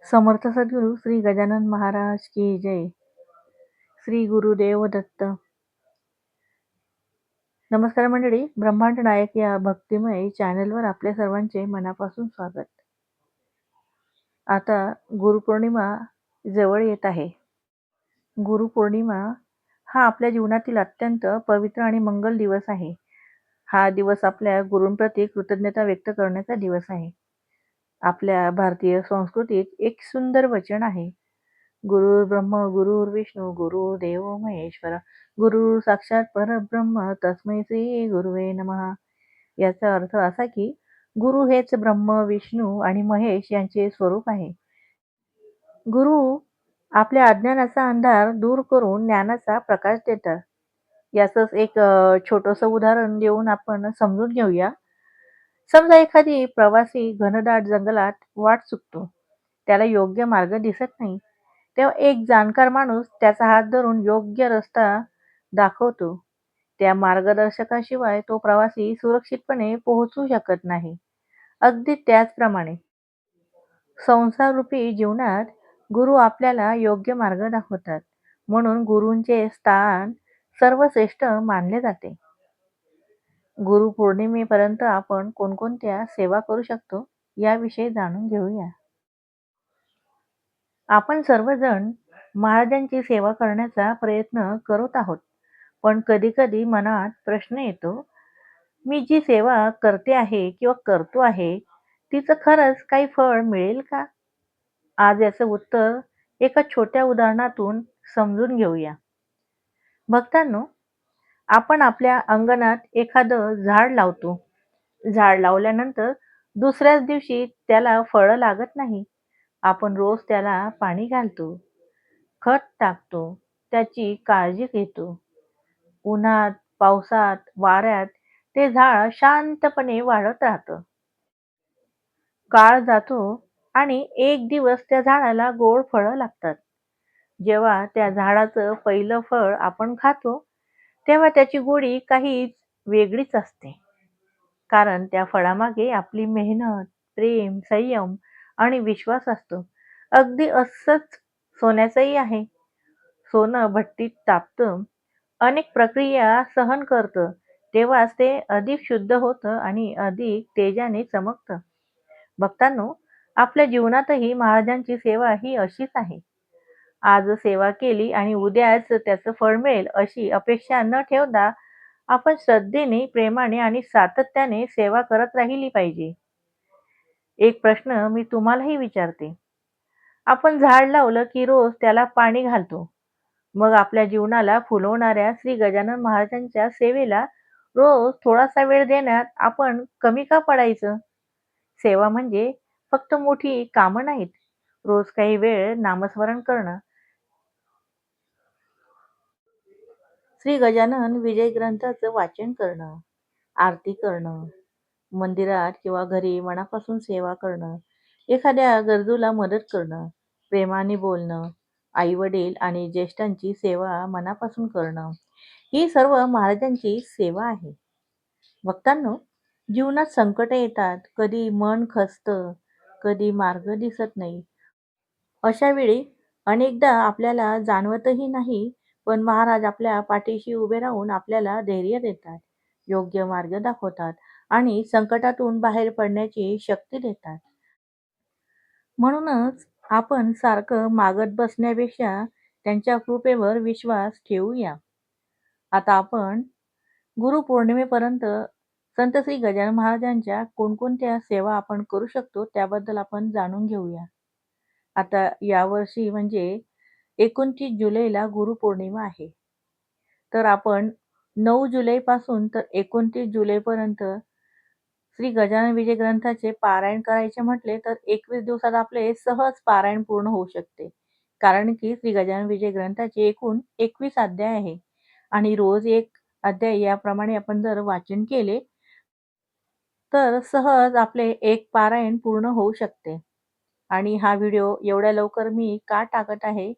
समर्थ सद्गुरू श्री गजानन महाराज की जय. श्री गुरुदेव दत्त. नमस्कार मंडळी, ब्रह्मांड नायक या भक्तिमय चॅनलवर आपल्या सर्वांचे मनापासून स्वागत. आता गुरुपौर्णिमा जवळ येत आहे. गुरुपौर्णिमा हा आपल्या जीवनातील अत्यंत पवित्र आणि मंगल दिवस आहे. हा दिवस आपल्या गुरूंप्रती कृतज्ञता व्यक्त करण्याचा दिवस आहे. आपल्या भारतीय संस्कृतीत एक सुंदर वचन आहे, गुरु ब्रह्म गुरुर्विष्णू गुरुर्देव महेश्वरा गुरु साक्षात परब्रह्म तस्मै श्री गुरुवे नमः. याचा अर्थ असा की गुरु हेच ब्रह्म, विष्णू आणि महेश यांचे स्वरूप आहे. गुरु आपल्या अज्ञानाचा अंधार दूर करून ज्ञानाचा प्रकाश देतात. याचंच एक छोटंसं उदाहरण देऊन आपण समजून घेऊया. समजा एखादी प्रवासी घनदाट जंगलात वाट चुकतो. त्याला योग्य मार्ग दिसत नाही. तेव्हा एक जाणकार माणूस त्याचा हात धरून योग्य रस्ता दाखवतो. त्या मार्गदर्शकाशिवाय तो प्रवासी सुरक्षितपणे पोहोचू शकत नाही. अगदी त्याचप्रमाणे संसाररूपी जीवनात गुरु आपल्याला योग्य मार्ग दाखवतात. म्हणून गुरूंचे स्थान सर्वश्रेष्ठ मानले जाते. गुरुपौर्णिमेपर्यंत आपण कोणकोणत्या सेवा करू शकतो याविषयी जाणून घेऊया. आपण सर्वजण महाराजांची सेवा करण्याचा प्रयत्न करत आहोत. पण कधी-कधी मनात प्रश्न येतो, मी जी सेवा करते आहे किंवा करतो आहे, तिचं खरंच काही फळ मिळेल का? आज याचं उत्तर एका छोट्या उदाहरणातून समजून घेऊया. भक्तांनो, आपण आपल्या अंगणात एखादं झाड लावतो. झाड लावल्यानंतर दुसऱ्याच दिवशी त्याला फळं लागत नाही. आपण रोज त्याला पाणी घालतो, खत टाकतो, त्याची काळजी घेतो. उन्हात, पावसात, वाऱ्यात ते झाड शांतपणे वाढत राहतं. काळ जातो आणि एक दिवस त्या झाडाला गोड फळं लागतात. जेव्हा त्या झाडाचं पहिलं फळ आपण खातो, तेव्हा त्याची गोडी काहीच वेगळीच असते. कारण त्या फळामागे आपली मेहनत, प्रेम, संयम आणि विश्वास असतो. अगदी असंच सोन्याचंही आहे. सोनं भट्टीत तापतं, अनेक प्रक्रिया सहन करतं, तेव्हाच ते अधिक शुद्ध होतं आणि अधिक तेजाने चमकतं. भक्तांनो, आपल्या जीवनातही महाराजांची सेवा ही अशीच आहे. आज सेवा केली आणि उद्याच त्याचं फळ मिळेल अशी अपेक्षा न ठेवता आपण श्रद्धेने, प्रेमाने आणि सातत्याने सेवा करत राहिली पाहिजे. एक प्रश्न मी तुम्हालाही विचारते. आपण झाड लावलं की रोज त्याला पाणी घालतो. मग आपल्या जीवनाला फुलवणाऱ्या श्री गजानन महाराजांच्या सेवेला रोज थोडासा वेळ देण्यात आपण कमी का पडायचं? सेवा म्हणजे फक्त मोठी कामं नाहीत. रोज काही वेळ नामस्मरण करणं, श्री गजानन विजय ग्रंथाचं वाचन करणं, आरती करणं, मंदिरात किंवा घरी मनापासून सेवा करणं, एखाद्या गरजूला मदत करणं, प्रेमाने बोलणं, आई-वडील आणि ज्येष्ठांची सेवा मनापासून करणं, ही सर्व महाराजांची सेवा आहे. भक्तांनो, जीवनात संकट येतात, कधी मन खचतं, कधी मार्ग दिसत नाही. अशा वेळी अनेकदा आपल्याला जाणवतही नाही, पण महाराज आपल्या पाठीशी उभे राहून आपल्याला धैर्य देतात, योग्य मार्ग दाखवतात आणि संकटातून बाहेर पडण्याची शक्ती देतात. म्हणूनच आपण सारखं मागत बसण्यापेक्षा त्यांच्या कृपेवर विश्वास ठेवूया. आता आपण गुरुपौर्णिमेपर्यंत संत श्री गजानन महाराजांच्या कोणकोणत्या सेवा आपण करू शकतो त्याबद्दल आपण जाणून घेऊया. आता यावर्षी म्हणजे 29 जुलैला गुरुपौर्णिमा आहे. तर आपण 9 जुलैपासून तर 29 जुलैपर्यंत श्री गजानन विजय ग्रंथाचे पारायण करायचे म्हटले तर 21 दिवसात आपले सहज पारायण पूर्ण होऊ शकते. कारण की श्री गजानन विजय ग्रंथाचे एकूण 21 अध्याय आहे आणि रोज एक अध्याय याप्रमाणे आपण जर वाचन केले तर सहज आपले एक पारायण पूर्ण होऊ शकते. आणि हा व्हिडिओ एवढ्या लवकर मी का टाकत आहे?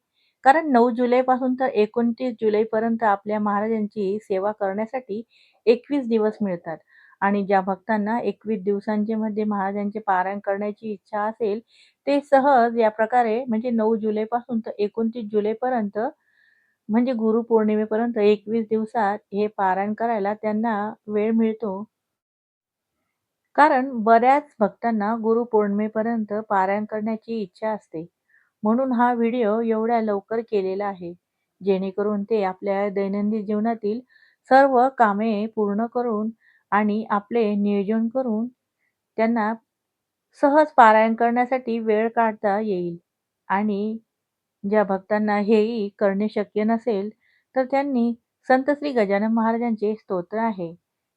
कारण 9 जुलैपासून तर 29 जुलैपर्यंत आपल्या महाराजांची सेवा करण्यासाठी 21 दिवस मिळतात आणि ज्या भक्तांना 21 दिवसांचे मध्ये महाराजांचे पारायण करण्याची इच्छा असेल, ते सहज या प्रकारे म्हणजे 9 जुलैपासून तर 29 जुलैपर्यंत म्हणजे गुरुपौर्णिमेपर्यंत 21 दिवसात हे पारायण करायला त्यांना वेळ मिळतो. कारण बऱ्याच भक्तांना गुरुपौर्णिमेपर्यंत पारायण करण्याची इच्छा असते. म्हणून हा व्हिडिओ एवढ्या लवकर केलेला आहे. जेणेकरून ते आपल्या दैनंदिन जीवनातील सर्व कामे पूर्ण करून आणि आपले नियोजन करून त्यांना सहज पारायण करण्यासाठी वेळ काढता येईल. आणि ज्या भक्तांना हेही करणे शक्य नसेल, तर त्यांनी संत श्री गजानन महाराजांचे स्तोत्र आहे,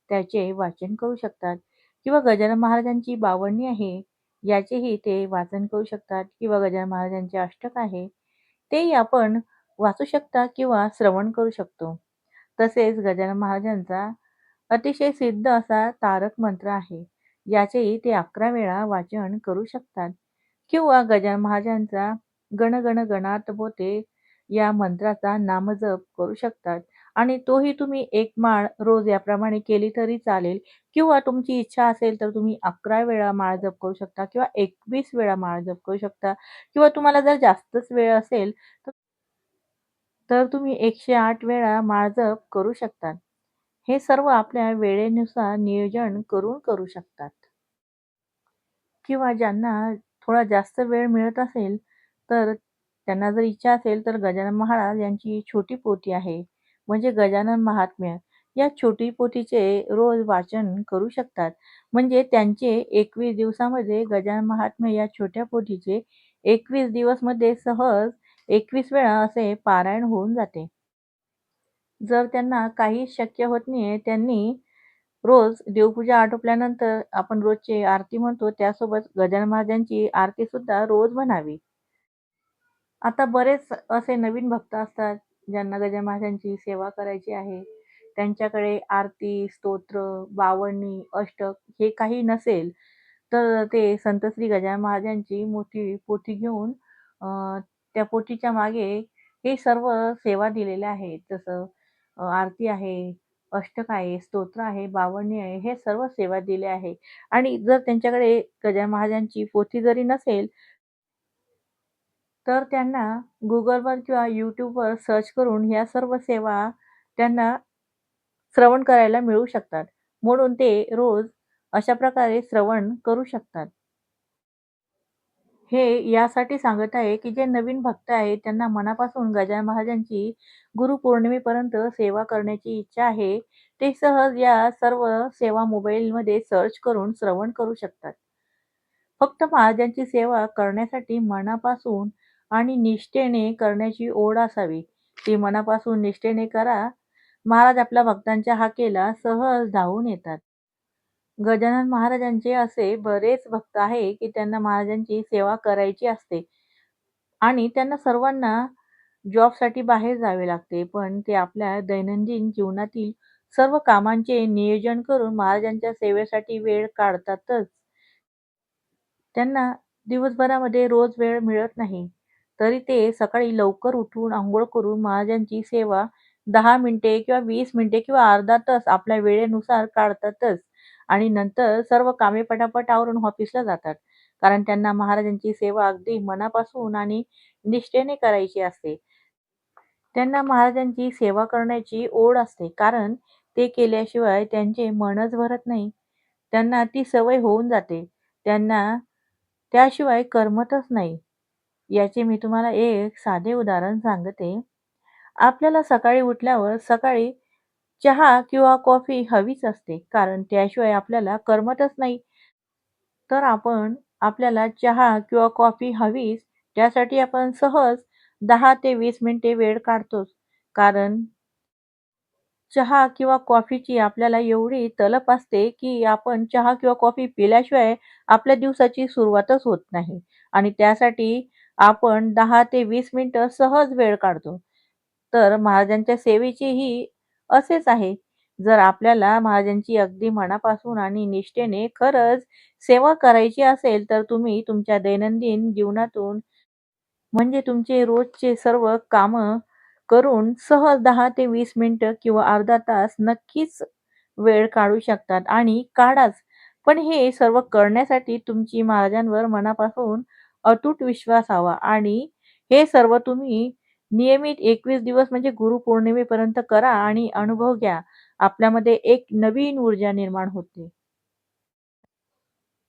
त्याचे वाचन करू शकतात किंवा गजानन महाराजांची बावन्नी आहे, याचेही ते वाचन करू शकतात किंवा गजानन महाराजांचे अष्टक आहे, तेही आपण वाचू शकता किंवा श्रवण करू शकतो. तसेच गजानन महाराजांचा अतिशय सिद्ध असा तारक मंत्र आहे. याचेही ते 11 वेळा वाचन करू शकतात किंवा गजानन महाराजांचा गण गण गणात बोते या मंत्राचा नामजप करू शकतात आणि तोही तुम्ही एक माळ रोज याप्रमाणे केली तरी चालेल किंवा तुमची इच्छा असेल तर तुम्ही 11 वेळा माळ जप करू शकता किंवा 21 वेळा माळ जप करू शकता किंवा तुम्हाला जर जास्तच वेळ असेल तर तुम्ही 108 वेळा माळ जप करू शकता. हे सर्व आपल्या वेळेनुसार नियोजन करून करू शकतात. किंवा ज्यांना थोडा जास्त वेळ मिळत असेल, तर त्यांना जर इच्छा असेल, तर गजानन महाराज यांची छोटी पोथी आहे, म्हणजे गजानन महात्म्य. या छोटी पोथीचे रोज वाचन करू शकतात. म्हणजे त्यांचे 21 दिवसामध्ये गजानन महात्म्य या छोट्या पोथीचे 21 दिवसमध्ये सहज 21 वेळा असे पारायण होऊन जाते. जर त्यांना काहीच शक्य होत नाहीये, त्यांनी रोज देवपूजा आटोपल्यानंतर आपण रोजची आरती म्हणतो, त्यासोबत गजानन महाराजांची आरतीसुद्धा रोज म्हणावी. आता बरेच असे नवीन भक्त असतात, ज्यांना गजानन महाराजांची सेवा करायची आहे. त्यांच्याकडे आरती, स्तोत्र, बावन्नी, अष्टक हे काही नसेल, तर ते संत श्री गजानन महाराजांची मोठी पोथी घेऊन त्या पोथीच्या मागे हे सर्व सेवा दिलेल्या आहेत. जसं आरती आहे, अष्टक आहे, स्तोत्र आहे, बावन्नी आहे, हे सर्व सेवा दिल्या आहे. आणि जर त्यांच्याकडे गजानन महाराजांची पोथी जरी नसेल, तर त्यांना Googleवर किंवा YouTubeवर सर्च करून ह्या सर्व सेवा त्यांना श्रवण करायला मिळू शकतात. म्हणून ते रोज अशा प्रकारे श्रवण करू शकतात. हे यासाठी सांगत आहे, की जे नवीन भक्त आहेत त्यांना मनापासून गजानन महाराजांची गुरुपौर्णिमेपर्यंत सेवा करण्याची इच्छा आहे. ते सहज या सर्व सेवा मोबाईलमध्ये सर्च करून श्रवण करू शकतात. फक्त महाराजांची सेवा करण्यासाठी मनापासून आणि निष्ठेने करण्याची ओढ असावी. ती मनापासून निष्ठेने करा. महाराज आपल्या भक्तांच्या हाकेला सहज धावून येतात. गजानन महाराजांचे असे बरेच भक्त आहे, की त्यांना महाराजांची सेवा करायची असते आणि त्यांना सर्वांना जॉबसाठी बाहेर जावे लागते. पण ते आपल्या दैनंदिन जीवनातील सर्व कामांचे नियोजन करून महाराजांच्या सेवेसाठी वेळ काढतातच. त्यांना दिवसभरामध्ये रोज वेळ मिळत नाही. तरी ते सकाळी लवकर उठून अंघोळ करून महाराजांची सेवा 10 मिनिटे किंवा 20 मिनिटे किंवा अर्धा तास आपल्या वेळेनुसार काढतातच आणि नंतर सर्व कामे पटापट आवरून ऑफिसला जातात. कारण त्यांना महाराजांची सेवा अगदी मनापासून आणि निष्ठेने करायची असते. त्यांना महाराजांची सेवा करण्याची ओढ असते. कारण ते केल्याशिवाय त्यांचे मनच भरत नाही. त्यांना ती सवय होऊन जाते. त्यांना त्याशिवाय करमतच नाही. याचे मी तुम्हाला एक साधे उदाहरण सांगते. आपल्याला सकाळी उठल्यावर सकाळी चहा किंवा कॉफी हवीच असते. कारण त्याशिवाय आपल्याला करमतच नाही. तर आपल्याला चहा किंवा कॉफी हवीच. त्यासाठी आपण सहज 10 ते 20 मिनिटे वेळ काढतोच. कारण चहा किंवा कॉफीची आपल्याला एवढी तलप असते, की आपण चहा किंवा कॉफी पिल्याशिवाय आपल्या दिवसाची सुरुवातच होत नाही आणि त्यासाठी आपण 10 ते 20 मिनिटं सहज वेळ काढतो. तर महाराजांच्या सेवेचेही असेच आहे. जर आपल्याला महाराजांची अगदी मनापासून आणि निष्ठेने खरंच सेवा करायची असेल, तर तुम्ही तुमच्या दैनंदिन जीवनातून म्हणजे तुमचे रोजचे सर्व कामं करून सहज 10 ते 20 मिनिटं किंवा अर्धा तास नक्कीच वेळ काढू शकतात आणि काढाच. पण हे सर्व करण्यासाठी तुमची महाराजांवर मनापासून अतूट विश्वास हवा आणि हे सर्व तुम्ही नियमित 21 दिवस म्हणजे गुरुपौर्णिमेपर्यंत करा आणि अनुभव घ्या. आपल्यामध्ये एक नवीन ऊर्जा निर्माण होते.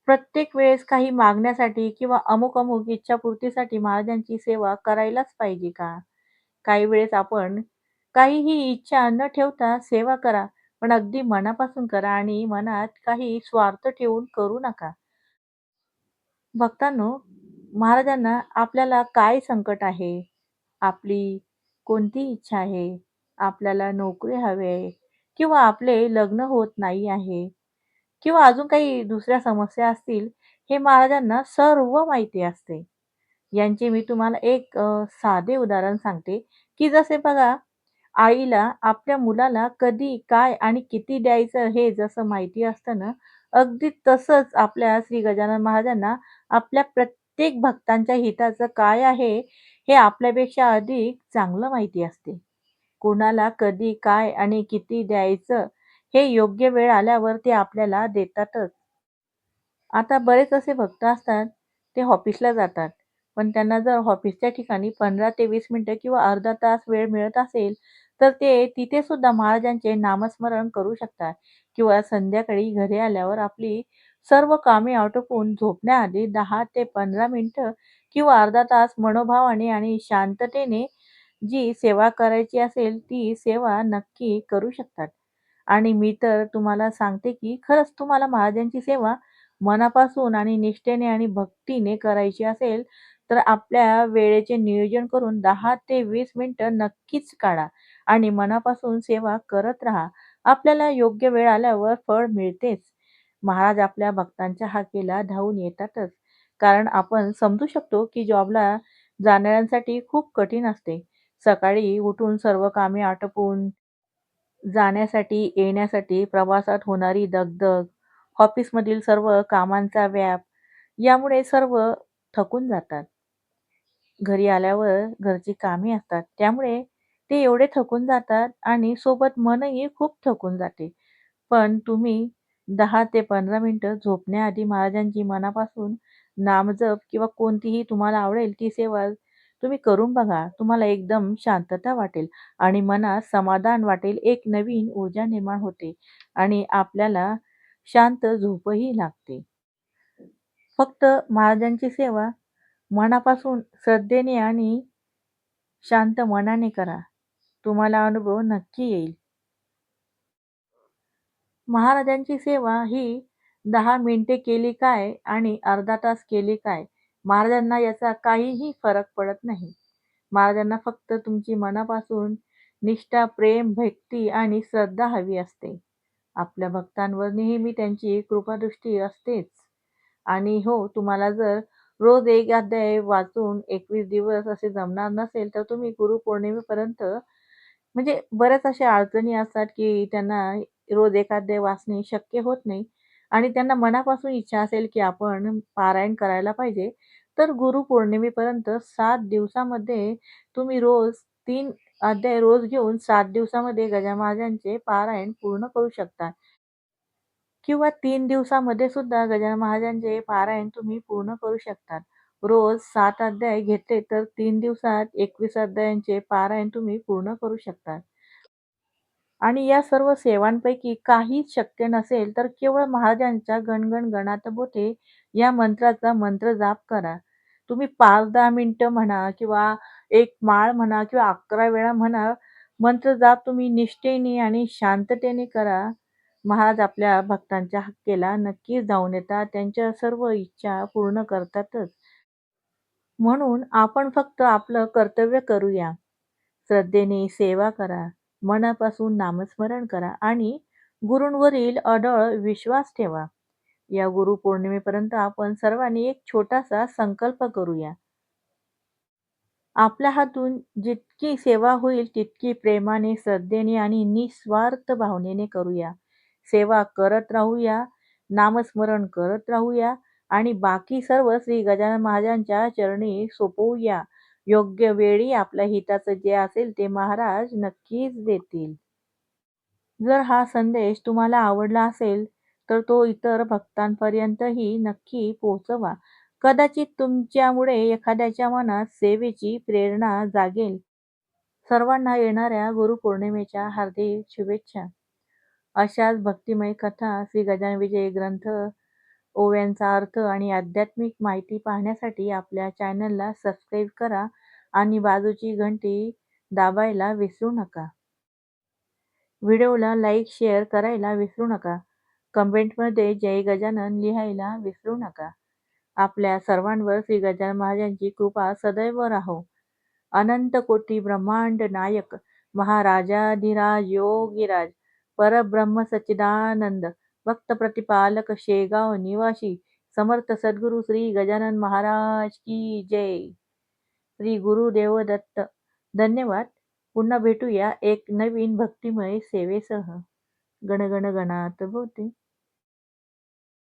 प्रत्येक वेळेस काही मागण्यासाठी किंवा अमुक-अमुक इच्छापूर्तीसाठी महाराजांची सेवा करायलाच पाहिजे का? काही वेळेस आपण काहीही इच्छा न ठेवता सेवा करा, पण अगदी मनापासून करा आणि मनात काही स्वार्थ ठेवून करू नका. भक्तांनो, महाराजांना आपल्याला काय संकट आहे? आपली कोणती इच्छा आहे? आपल्याला नोकरी हवी आहे किंवा आपले लग्न होत नाही आहे किंवा अजून काही दुसऱ्या समस्या असतील, हे महाराजांना सर्व माहिती असते. यांचे मी तुम्हाला एक साधे उदाहरण सांगते, की जसे बघा आईला आपल्या मुलाला कधी, काय आणि किती द्यायचं हे जसं माहिती असतं ना, अगदी तसंच आपल्या श्री गजानन महाराजांना आपल्या प्रत्येक भक्तांच्या हिताचं काय आहे, हे आपल्यापेक्षा अधिक चांगलं माहिती असते. कोणाला कधी, काय आणि किती द्यायचं हे योग्य वेळ आल्यावर ते आपल्याला देतातच. आता बरेच असे भक्त असतात, ते ऑफिसला जातात. पण त्यांना जर ऑफिसच्या ठिकाणी 15 ते 20 मिनिटं किंवा अर्धा तास वेळ मिळत असेल, तर ते तिथे सुद्धा महाराजांचे नामस्मरण करू शकतात किंवा संध्याकाळी घरी आल्यावर आपली सर्व कामे आटोपून झोपण्याआधी 10 ते 15 मिनिटं किंवा अर्धा तास मनोभावाने आणि शांततेने जी सेवा करायची असेल, ती सेवा नक्की करू शकतात. आणि मी तर तुम्हाला सांगते, की खरंच तुम्हाला महाराजांची सेवा मनापासून आणि निष्ठेने आणि भक्तीने करायची असेल, तर आपल्या वेळेचे नियोजन करून 10 ते 20 मिनिटं नक्कीच काढा आणि मनापासून सेवा करत राहा. आपल्याला योग्य वेळ आल्यावर फळ मिळतेच. महाराज आपल्या भक्तांच्या हाकेला धावून येतातच. कारण आपण समजू शकतो, की जॉबला जाणाऱ्यांसाठी खूप कठीण असते. सकाळी उठून सर्व कामे आटोपून जाण्यासाठी, येण्यासाठी प्रवासात होणारी दगदग, ऑफिसमधील सर्व कामांचा व्याप, यामुळे सर्व थकून जातात. घरी आल्यावर घरची कामे असतात. त्यामुळे ते एवढे थकून जातात आणि सोबत मनही खूप थकून जाते. पण तुम्ही 10 ते 15 मिनिटं झोपण्याआधी महाराजांची मनापासून नामजप किंवा कोणतीही तुम्हाला आवडेल ती सेवा तुम्ही करून बघा. तुम्हाला एकदम शांतता वाटेल आणि मनात समाधान वाटेल. एक नवीन ऊर्जा निर्माण होते आणि आपल्याला शांत झोपही लागते. फक्त महाराजांची सेवा मनापासून श्रद्धेने आणि शांत मनाने करा. तुम्हाला अनुभव नक्की येईल. महाराजांची सेवा ही 10 मिनिटे केली काय आणि अर्धा तास केली काय, महाराजांना याचा काहीही फरक पडत नाही. महाराजांना फक्त तुमची मनापासून निष्ठा, प्रेम, भक्ती आणि श्रद्धा हवी असते. आपल्या भक्तांवर नेहमी त्यांची कृपादृष्टी असतेच. आणि हो, तुम्हाला जर रोज एक अध्याय वाचून 21 दिवस असे जमणार नसेल, तर तुम्ही गुरुपौर्णिमेपर्यंत म्हणजे बऱ्याच अशा अडचणी असतात, की त्यांना रोज एखादे वाचणे शक्य होत नाही आणि त्यांना मनापासून इच्छा असेल, की आपण पारायण करायला पाहिजे. तर गुरुपौर्णिमेपर्यंत 7 दिवसामध्ये तुम्ही रोज 3 अध्याय रोज घेऊन 7 दिवसामध्ये गजानन महाराजांचे पारायण पूर्ण करू शकता किंवा 3 दिवसामध्ये सुद्धा गजानन महाराजांचे पारायण तुम्ही पूर्ण करू शकता. रोज 7 अध्याय घेतले तर 3 दिवसात 21 अध्यायांचे पारायण तुम्ही पूर्ण करू शकता. आणि या सर्व सेवांपैकी काहीच शक्य नसेल, तर केवळ महाराजांच्या गणगण गणात बोटे या मंत्राचा मंत्र जाप करा. तुम्ही 5-10 मिनिटं म्हणा किंवा एक माळ म्हणा किंवा 11 वेळा म्हणा. मंत्र जाप तुम्ही निष्ठेने आणि शांततेने करा. महाराज आपल्या भक्तांच्या हाकेला नक्कीच धावून येतात. त्यांच्या सर्व इच्छा पूर्ण करतातच. म्हणून आपण फक्त आपलं कर्तव्य करूया. श्रद्धेने सेवा करा, मनापासून नामस्मरण करा आणि गुरूंवरील अढळ विश्वास ठेवा. या गुरुपौर्णिमेपर्यंत आपण सर्वांनी एक छोटासा संकल्प करूया. आपल्या हातून जितकी सेवा होईल तितकी प्रेमाने, श्रद्धेने आणि निस्वार्थ भावनेने करूया. सेवा करत राहूया, नामस्मरण करत राहूया आणि बाकी सर्व श्री गजानन महाराजांच्या चरणी सोपवूया. योग्य वेळी आपल्या हिताचं जे असेल ते महाराज नक्कीच देतील. जर हा संदेश तुम्हाला आवडला असेल, तर तो इतर भक्तांपर्यंतही नक्की पोहोचवा. कदाचित तुमच्यामुळे एखाद्याच्या मनात सेवेची प्रेरणा जागेल. सर्वांना येणाऱ्या गुरुपौर्णिमेच्या हार्दिक शुभेच्छा. अशाच भक्तिमय कथा, श्री गजानन विजय ग्रंथ, ओव्यांचा अर्थ आणि आध्यात्मिक माहिती पाहण्यासाठी आपल्या चॅनलला सबस्क्राईब करा आणि बाजूची घंटी दाबायला विसरू नका. व्हिडिओला लाईक, शेअर करायला विसरू नका. कमेंटमध्ये जय गजानन लिहायला विसरू नका. आपल्या सर्वांवर श्री गजानन महाराजांची कृपा सदैव राहो. अनंत कोटी ब्रह्मांड नायक, महाराजाधिराज योगीराज, परब्रह्म सच्चिदानंद, भक्त प्रतिपालक, शेगाव निवासी, समर्थ सद्गुरू श्री गजानन महाराज की जय. श्री गुरुदेव दत्त. धन्यवाद. पुन्हा भेटूया एक नवीन भक्तिमय सेवेसह. गण गण गणात बोते.